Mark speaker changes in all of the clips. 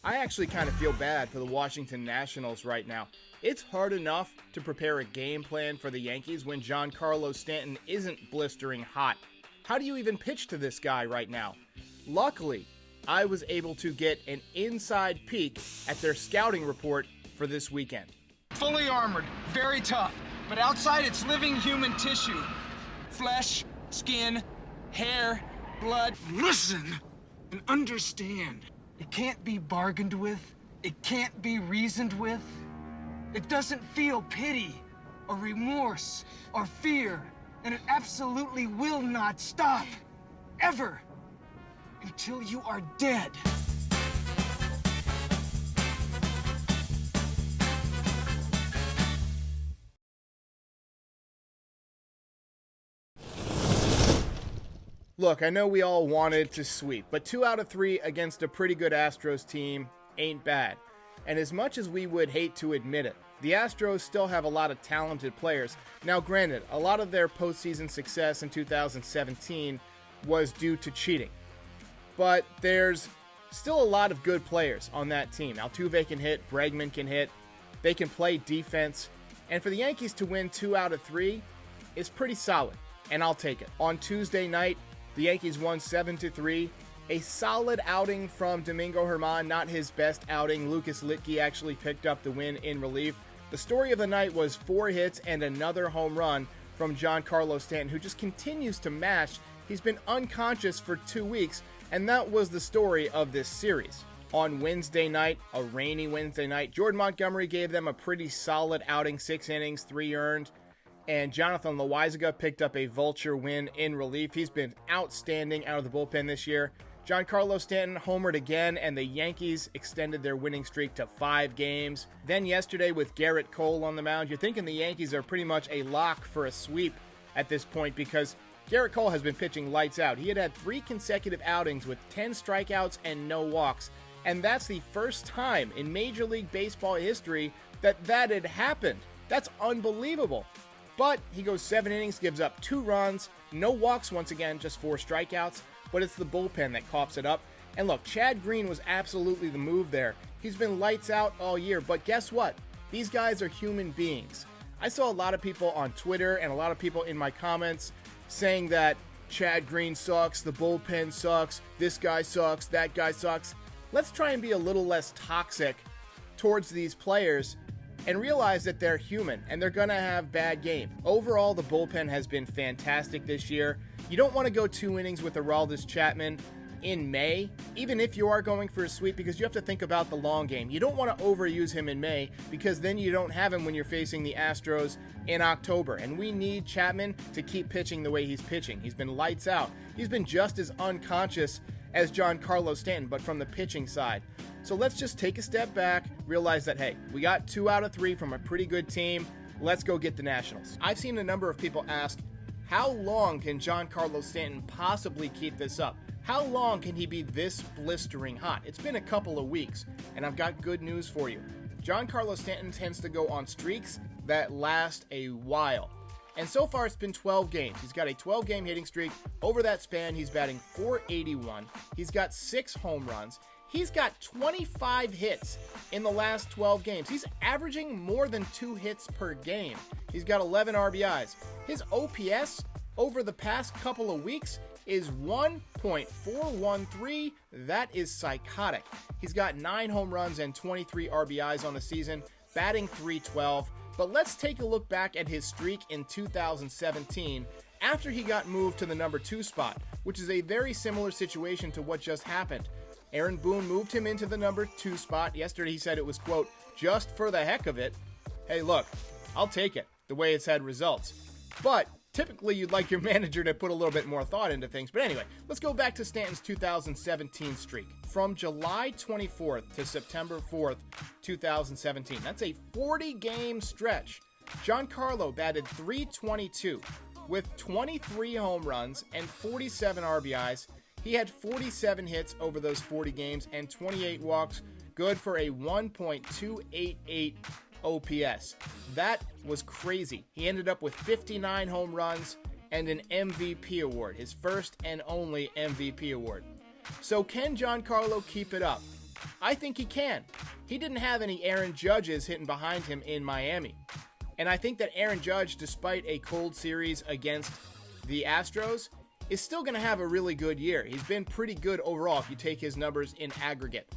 Speaker 1: I actually kind of feel bad for the Washington Nationals right now. It's hard enough to prepare a game plan for the Yankees when Giancarlo Stanton isn't blistering hot. How do you even pitch to this guy right now? Luckily, I was able to get an inside peek at their scouting report for this weekend.
Speaker 2: Fully armored, very tough, but outside it's living human tissue. Flesh, skin, hair, blood.
Speaker 3: Listen and understand. It can't be bargained with. It can't be reasoned with. It doesn't feel pity or remorse or fear, and it absolutely will not stop, ever, until you are dead.
Speaker 1: Look, I know we all wanted to sweep, but 2 out of 3 against a pretty good Astros team ain't bad. And as much as we would hate to admit it, the Astros still have a lot of talented players. Now granted, a lot of their postseason success in 2017 was due to cheating. But there's still a lot of good players on that team. Altuve can hit, Bregman can hit, they can play defense. And for the Yankees to win 2 out of 3 is pretty solid, and I'll take it. On Tuesday night, the Yankees won 7-3. A solid outing from Domingo Germán, not his best outing. Lucas Litke actually picked up the win in relief. The story of the night was 4 hits and another home run from Giancarlo Stanton, who just continues to mash. He's been unconscious for 2 weeks, and that was the story of this series. On Wednesday night, a rainy Wednesday night, Jordan Montgomery gave them a pretty solid outing, 6 innings, 3 earned. And Jonathan Loaisiga picked up a vulture win in relief. He's been outstanding out of the bullpen this year. Giancarlo Stanton homered again, and the Yankees extended their winning streak to 5 games. Then yesterday with Garrett Cole on the mound, you're thinking the Yankees are pretty much a lock for a sweep at this point because Garrett Cole has been pitching lights out. He had 3 consecutive outings with 10 strikeouts and no walks. And that's the first time in Major League Baseball history that had happened. That's unbelievable. But he goes 7 innings, gives up 2 runs, no walks once again, just 4 strikeouts. But it's the bullpen that coughs it up. And look, Chad Green was absolutely the move there. He's been lights out all year, but guess what? These guys are human beings. I saw a lot of people on Twitter and a lot of people in my comments saying that Chad Green sucks, the bullpen sucks, this guy sucks, that guy sucks. Let's try and be a little less toxic towards these players and realize that they're human and they're going to have bad games. Overall, the bullpen has been fantastic this year. You don't want to go 2 innings with Aroldis Chapman in May, even if you are going for a sweep, because you have to think about the long game. You don't want to overuse him in May because then you don't have him when you're facing the Astros in October. And we need Chapman to keep pitching the way he's pitching. He's been lights out. He's been just as unconscious as Giancarlo Stanton, but from the pitching side. So let's just take a step back, realize that, hey, we got 2 out of 3 from a pretty good team. Let's go get the Nationals. I've seen a number of people ask, how long can Giancarlo Stanton possibly keep this up? How long can he be this blistering hot? It's been a couple of weeks, and I've got good news for you. Giancarlo Stanton tends to go on streaks that last a while. And so far, it's been 12 games. He's got a 12-game hitting streak. Over that span, he's batting .481. He's got 6 home runs. He's got 25 hits in the last 12 games. He's averaging more than 2 hits per game. He's got 11 RBIs. His OPS over the past couple of weeks is 1.413. That is psychotic. He's got 9 home runs and 23 RBIs on the season, batting .312. But let's take a look back at his streak in 2017 after he got moved to the number 2 spot, which is a very similar situation to what just happened. Aaron Boone moved him into the number 2 spot. Yesterday he said it was, quote, just for the heck of it. Hey, look, I'll take it the way it's had results. But typically you'd like your manager to put a little bit more thought into things. But anyway, let's go back to Stanton's 2017 streak. From July 24th to September 4th, 2017. That's a 40-game stretch. Giancarlo batted .322 with 23 home runs and 47 RBIs. He had 47 hits over those 40 games and 28 walks, good for a 1.288 OPS. That was crazy. He ended up with 59 home runs and an MVP award, his first and only MVP award. So can Giancarlo keep it up? I think he can. He didn't have any Aaron Judges hitting behind him in Miami. And I think that Aaron Judge, despite a cold series against the Astros, is still going to have a really good year. He's been pretty good overall if you take his numbers in aggregate.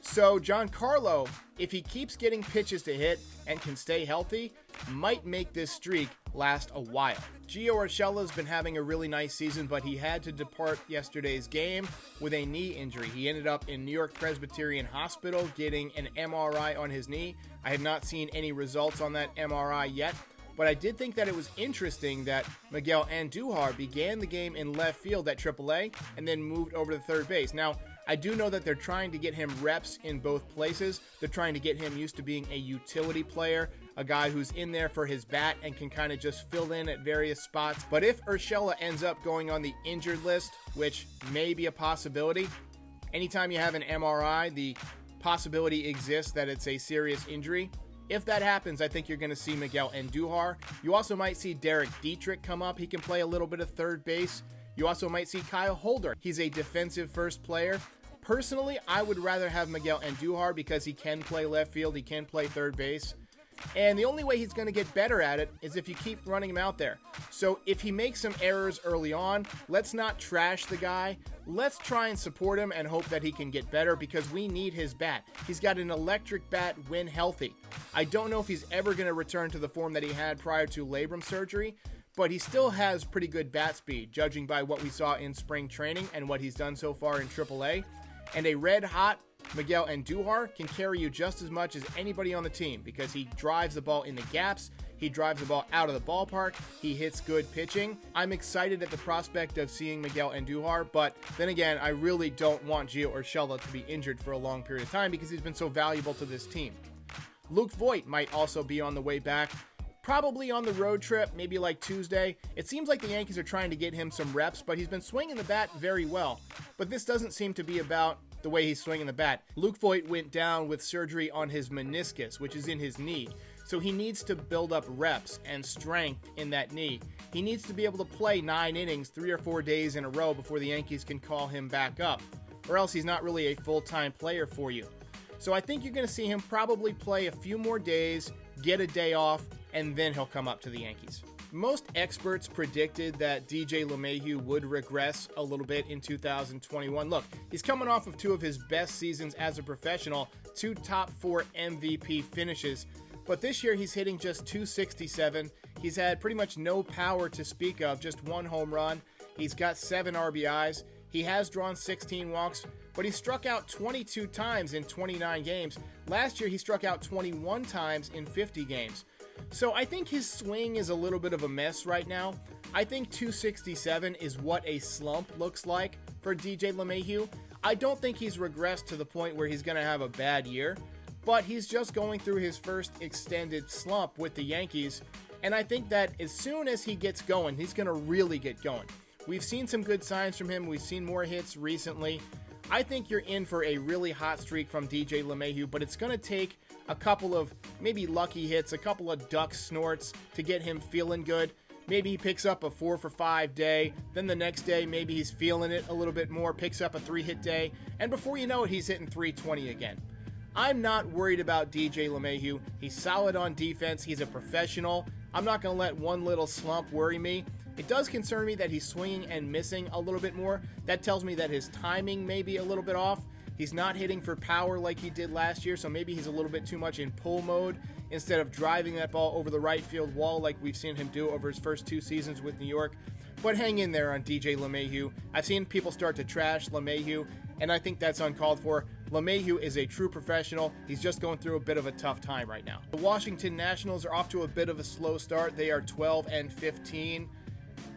Speaker 1: So Giancarlo, if he keeps getting pitches to hit and can stay healthy, might make this streak last a while. Gio Urshela's been having a really nice season, but he had to depart yesterday's game with a knee injury. He ended up in New York Presbyterian Hospital getting an MRI on his knee. I have not seen any results on that MRI yet, but I did think that it was interesting that Miguel Andujar began the game in left field at AAA and then moved over to third base. Now, I do know that they're trying to get him reps in both places. They're trying to get him used to being a utility player, a guy who's in there for his bat and can kind of just fill in at various spots. But if Urshela ends up going on the injured list, which may be a possibility, anytime you have an MRI, the possibility exists that it's a serious injury. If that happens, I think you're going to see Miguel Andujar. You also might see Derek Dietrich come up. He can play a little bit of third base. You also might see Kyle Holder. He's a defensive first player. Personally, I would rather have Miguel Andujar because he can play left field, he can play third base. And the only way he's going to get better at it is if you keep running him out there. So if he makes some errors early on, let's not trash the guy. Let's try and support him and hope that he can get better because we need his bat. He's got an electric bat when healthy. I don't know if he's ever going to return to the form that he had prior to labrum surgery, but he still has pretty good bat speed, judging by what we saw in spring training and what he's done so far in AAA. And a red-hot Miguel Andujar can carry you just as much as anybody on the team because he drives the ball in the gaps, he drives the ball out of the ballpark, he hits good pitching. I'm excited at the prospect of seeing Miguel Andujar, but then again, I really don't want Gio Urshela to be injured for a long period of time because he's been so valuable to this team. Luke Voit might also be on the way back. Probably on the road trip, maybe like Tuesday. It seems like the Yankees are trying to get him some reps, but he's been swinging the bat very well. But this doesn't seem to be about the way he's swinging the bat. Luke Voit went down with surgery on his meniscus, which is in his knee. So he needs to build up reps and strength in that knee. He needs to be able to play 9 innings 3 or 4 days in a row before the Yankees can call him back up. Or else he's not really a full-time player for you. So I think you're going to see him probably play a few more days, get a day off, and then he'll come up to the Yankees. Most experts predicted that DJ LeMahieu would regress a little bit in 2021. Look, he's coming off of 2 of his best seasons as a professional, 2 top 4 MVP finishes, but this year he's hitting just .267. He's had pretty much no power to speak of, just 1 home run. He's got 7 RBIs. He has drawn 16 walks, but he struck out 22 times in 29 games. Last year, he struck out 21 times in 50 games. So I think his swing is a little bit of a mess right now. I think .267 is what a slump looks like for DJ LeMahieu. I don't think he's regressed to the point where he's going to have a bad year, but he's just going through his first extended slump with the Yankees, and I think that as soon as he gets going, he's going to really get going. We've seen some good signs from him. We've seen more hits recently. I think you're in for a really hot streak from DJ LeMahieu, but it's going to take a couple of maybe lucky hits, a couple of duck snorts to get him feeling good. Maybe he picks up a 4 for 5 day, then the next day maybe he's feeling it a little bit more, picks up a 3-hit day, and before you know it, he's hitting .320 again. I'm not worried about DJ LeMahieu. He's solid on defense. He's a professional. I'm not going to let one little slump worry me. It does concern me that he's swinging and missing a little bit more. That tells me that his timing may be a little bit off. He's not hitting for power like he did last year, so maybe he's a little bit too much in pull mode instead of driving that ball over the right field wall like we've seen him do over his first 2 seasons with New York. But hang in there on DJ LeMahieu. I've seen people start to trash LeMahieu, and I think that's uncalled for. LeMahieu is a true professional. He's just going through a bit of a tough time right now. The Washington Nationals are off to a bit of a slow start. They are 12-15.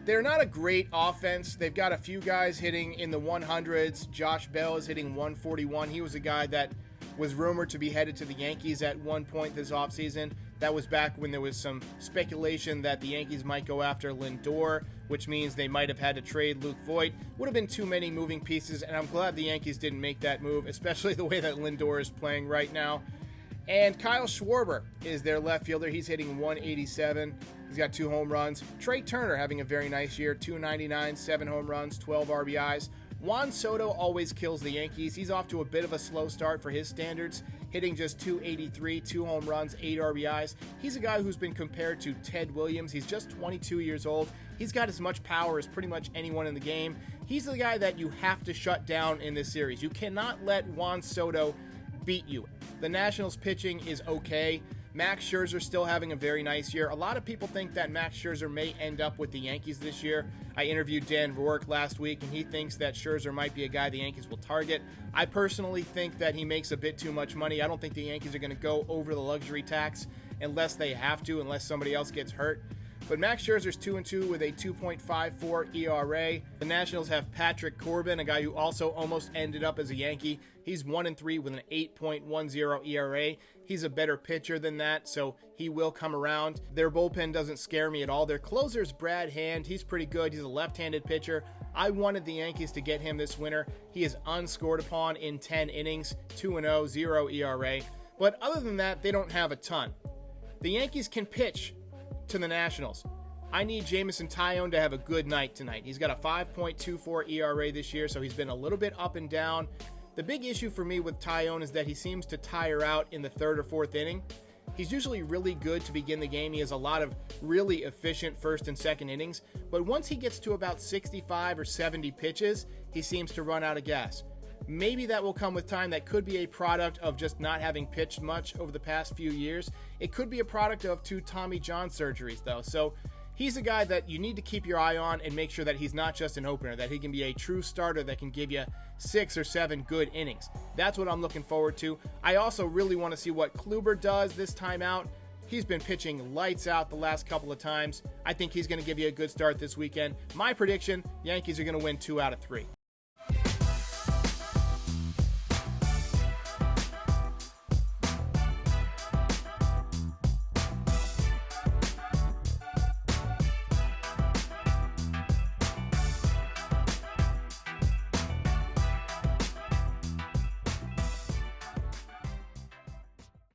Speaker 1: They're not a great offense. They've got a few guys hitting in the 100s. Josh Bell is hitting 141. He was a guy that was rumored to be headed to the Yankees at one point this offseason. That was back when there was some speculation that the Yankees might go after Lindor, which means they might have had to trade Luke Voit. Would have been too many moving pieces, and I'm glad the Yankees didn't make that move, especially the way that Lindor is playing right now. And Kyle Schwarber is their left fielder. He's hitting 187. He's got 2 home runs. Trey Turner having a very nice year, 299, 7 home runs, 12 RBIs. Juan Soto always kills the Yankees. He's off to a bit of a slow start for his standards, hitting just .283, 2 home runs, 8 RBIs. He's a guy who's been compared to Ted Williams. He's just 22 years old. He's got as much power as pretty much anyone in the game. He's the guy that you have to shut down in this series. You cannot let Juan Soto beat you. The Nationals pitching is okay. Max Scherzer still having a very nice year. A lot of people think that Max Scherzer may end up with the Yankees this year. I interviewed Dan Rourke last week, and he thinks that Scherzer might be a guy the Yankees will target. I personally think that he makes a bit too much money. I don't think the Yankees are going to go over the luxury tax unless they have to, unless somebody else gets hurt. But Max Scherzer's 2-2 with a 2.54 ERA. The Nationals have Patrick Corbin, a guy who also almost ended up as a Yankee. He's 1-3 with an 8.10 ERA. He's a better pitcher than that, so he will come around. Their bullpen doesn't scare me at all. Their closer's Brad Hand. He's pretty good. He's a left-handed pitcher. I wanted the Yankees to get him this winter. He is unscored upon in 10 innings, 2-0, 0 ERA. But other than that, they don't have a ton. The Yankees can pitch to the Nationals. I need Jameson Taillon to have a good night tonight. He's got a 5.24 ERA this year, so he's been a little bit up and down. The big issue for me with Taillon is that he seems to tire out in the 3rd or 4th inning. He's usually really good to begin the game. He has a lot of really efficient 1st and 2nd innings, but once he gets to about 65 or 70 pitches, he seems to run out of gas. Maybe that will come with time. That could be a product of just not having pitched much over the past few years. It could be a product of 2 Tommy John surgeries, though. So he's a guy that you need to keep your eye on and make sure that he's not just an opener, that he can be a true starter that can give you 6 or 7 good innings. That's what I'm looking forward to. I also really want to see what Kluber does this time out. He's been pitching lights out the last couple of times. I think he's going to give you a good start this weekend. My prediction, Yankees are going to win 2 out of 3.